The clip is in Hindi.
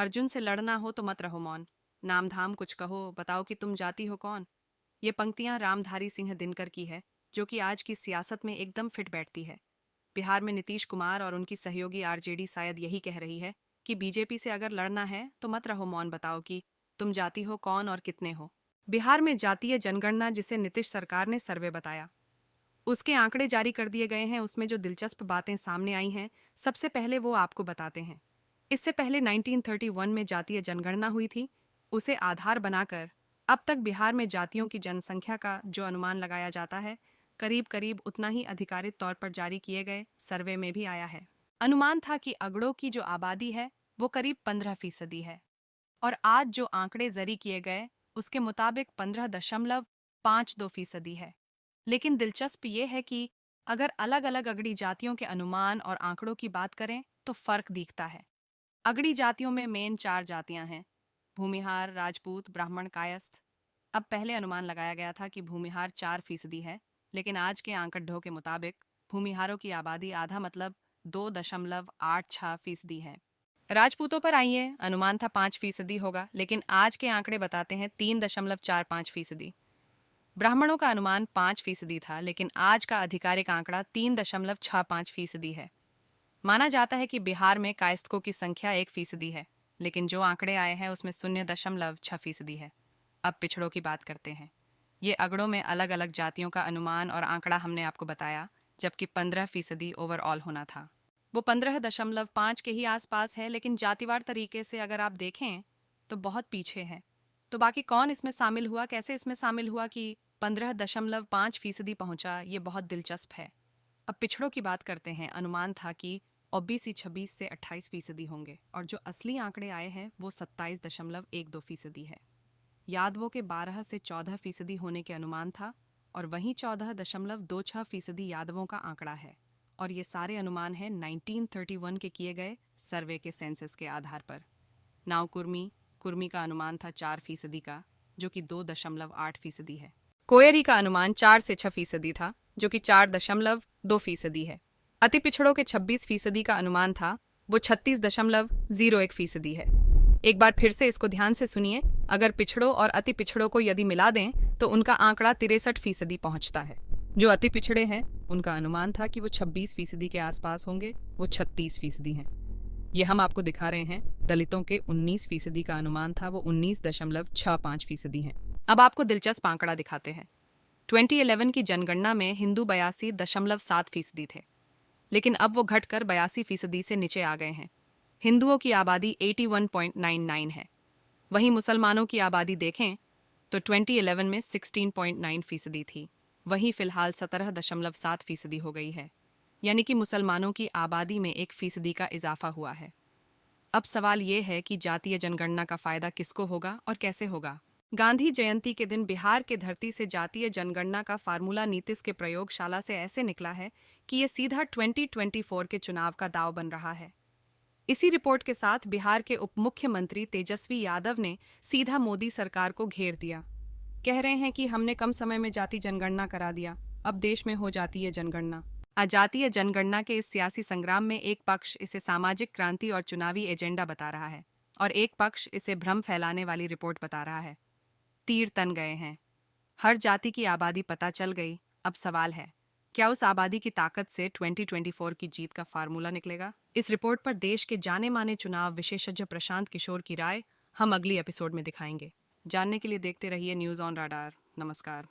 अर्जुन से लड़ना हो तो मत रहो मौन, नाम धाम कुछ कहो, बताओ कि तुम जाती हो कौन। ये पंक्तियां रामधारी सिंह दिनकर की है, जो कि आज की सियासत में एकदम फिट बैठती है। बिहार में नीतीश कुमार और उनकी सहयोगी आरजेडी शायद यही कह रही है कि बीजेपी से अगर लड़ना है तो मत रहो मौन, बताओ कि तुम जाती हो कौन और कितने हो। बिहार में जातीय जनगणना, जिसे नीतीश सरकार ने सर्वे बताया, उसके आंकड़े जारी कर दिए गए हैं। उसमें जो दिलचस्प बातें सामने आई हैं, सबसे पहले वो आपको बताते हैं। इससे पहले 1931 में जातीय जनगणना हुई थी। उसे आधार बनाकर अब तक बिहार में जातियों की जनसंख्या का जो अनुमान लगाया जाता है, करीब करीब उतना ही आधिकारिक तौर पर जारी किए गए सर्वे में भी आया है। अनुमान था कि अगड़ों की जो आबादी है वो करीब 15% है, और आज जो आंकड़े जारी किए गए उसके मुताबिक 15.52% है। लेकिन दिलचस्प ये है कि अगर अलग अलग अगड़ी जातियों के अनुमान और आंकड़ों की बात करें तो फर्क दिखता है। अगड़ी जातियों में मेन 4 जातियां हैं: भूमिहार, राजपूत, ब्राह्मण, कायस्थ। अब पहले अनुमान लगाया गया था कि भूमिहार 4% है, लेकिन आज के आंकड़ों के मुताबिक भूमिहारों की आबादी आधा, मतलब 2.86% है। राजपूतों पर आइए, अनुमान था 5% होगा, लेकिन आज के आंकड़े बताते हैं 3.45%। ब्राह्मणों का अनुमान 5% था, लेकिन आज का आधिकारिक आंकड़ा 3.65% है। माना जाता है कि बिहार में कायस्थों की संख्या 1% है, लेकिन जो आंकड़े आए हैं उसमें 0.6% है। अब पिछड़ों की बात करते हैं। ये अगड़ों में अलग अलग जातियों का अनुमान और आंकड़ा हमने आपको बताया, जबकि 15% ओवरऑल होना था। वो 15.5 के ही आसपास है, लेकिन जातिवार तरीके से अगर आप देखें तो बहुत पीछे है। तो बाकी कौन इसमें शामिल हुआ, कैसे इसमें शामिल हुआ कि 15.5% पहुंचा, ये बहुत दिलचस्प है। अब पिछड़ों की बात करते हैं। अनुमान था कि ओबीसी 26 से 28% होंगे, और जो असली आंकड़े आए हैं वो 27.12% है। यादवों के 12 से 14% होने के अनुमान था, और वहीं 14.26% यादवों का आंकड़ा है। और ये सारे अनुमान हैं 1931 के किए गए सर्वे के सेंसस के आधार पर। नाव कुर्मी का अनुमान था 4% का, जो कि 2.8% है। कोयरी का अनुमान 4 से 6% था, जो कि 4.2% है। अति पिछड़ों के 26% का अनुमान था, वो 36.01% है। एक बार फिर से इसको ध्यान से सुनिए। अगर पिछड़ों और अति पिछड़ों को यदि मिला दें तो उनका आंकड़ा 63% पहुंचता है। जो अति पिछड़े हैं उनका अनुमान था कि वो 26% के आसपास होंगे, वो 36% हैं। ये हम आपको दिखा रहे हैं। दलितों के 19% का अनुमान था, वो 19.65% हैं। अब आपको दिलचस्प आंकड़ा दिखाते हैं। 2011 की जनगणना में हिंदू 82.7% थे, लेकिन अब वो घटकर 82% से नीचे आ गए हैं। हिंदुओं की आबादी 81.99 है। वहीं मुसलमानों की आबादी देखें तो 2011 में 16.9% थी, वहीं फिलहाल 17.7% हो गई है। यानी कि मुसलमानों की आबादी में 1% का इजाफा हुआ है। अब सवाल ये है कि जातीय जनगणना का फायदा किसको होगा और कैसे होगा। गांधी जयंती के दिन बिहार के धरती से जातीय जनगणना का फार्मूला नीतीश के प्रयोगशाला से ऐसे निकला है कि ये सीधा 2024 के चुनाव का दांव बन रहा है। इसी रिपोर्ट के साथ बिहार के उप मुख्यमंत्री तेजस्वी यादव ने सीधा मोदी सरकार को घेर दिया। कह रहे हैं कि हमने कम समय में जाति जनगणना करा दिया, अब देश में हो जाती है जनगणना। अजातीय जनगणना के इस सियासी संग्राम में एक पक्ष इसे सामाजिक क्रांति और चुनावी एजेंडा बता रहा है, और एक पक्ष इसे भ्रम फैलाने वाली रिपोर्ट बता रहा है। तीर तन गए हैं। हर जाति की आबादी पता चल गई। अब सवाल है, क्या उस आबादी की ताकत से 2024 की जीत का फार्मूला निकलेगा? इस रिपोर्ट पर देश के जाने माने चुनाव विशेषज्ञ प्रशांत किशोर की राय हम अगली एपिसोड में दिखाएंगे। जानने के लिए देखते रहिए न्यूज़ ऑन राडार। नमस्कार।